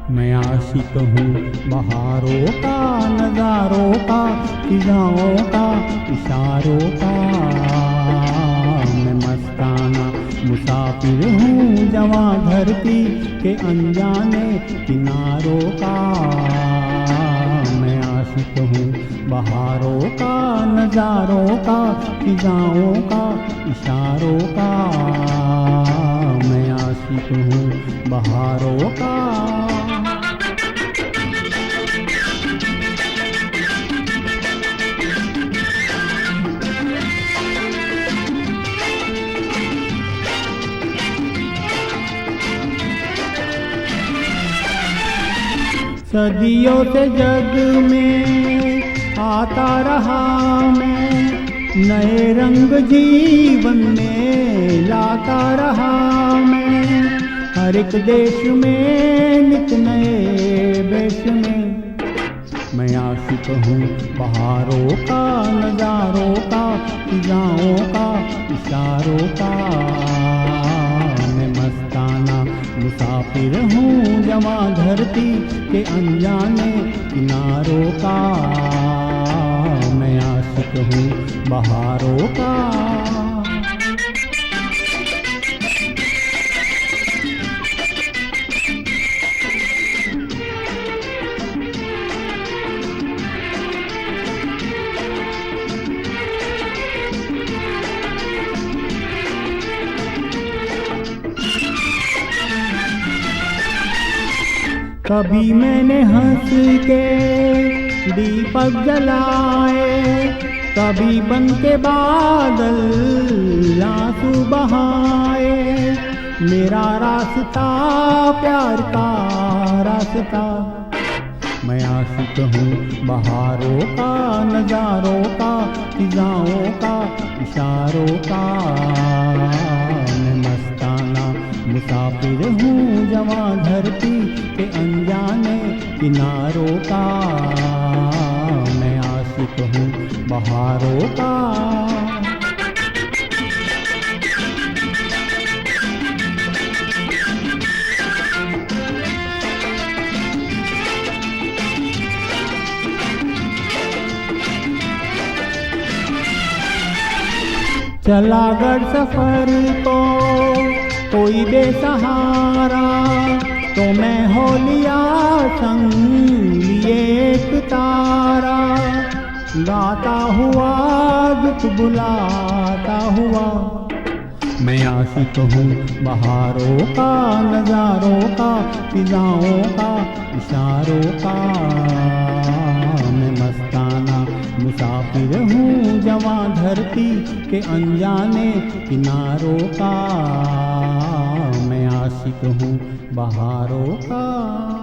मैं आशिक हूँ बहारों का, नज़ारों का, फिजाओं का, इशारों का। मैं मस्ताना मुसाफिर हूँ जवां धरती के अनजाने किनारों का। मैं आशिक हूँ बहारों का, नज़ारों का, फिजाओं का, इशारों का। मैं आशिक हूँ बहारों का। सदियों से जग में आता रहा मैं, नए रंग जीवन में लाता रहा मैं। हर एक देश में नित नए वेश में। मैं आशिक हूँ बहारों का, नज़ारों का, फिजाओं का, इशारों का। मैं मस्ताना मुसाफिर हूँ जवां धरती के अनजाने किनारों का। मैं आशिक हूँ बहारों का। कभी मैंने हंस के दीपक जलाए, कभी बन के बादल आंसू बहाए। मेरा रास्ता प्यार का रास्ता। मैं आशिक हूँ बहारों का, नज़ारों का, फिजाओं का, इशारों का। मैं मस्ताना मुसाफिर हूँ जवां धरती के अनजाने किनारों का। मैं आशिक हूँ बहारों का। चला अगर सफर को कोई बेसहारा, तो मैं हो लिया संग लिए एक तारा। गाता हुआ दुख बुलाता हुआ। मैं आशिक हूँ बहारों का, नज़ारों का, फिजाओं का, इशारों का। मैं मस्ताना मुसाफिर हूँ जवां धरती के अनजाने किनारों का। मैं आशिक हूँ बहारों का।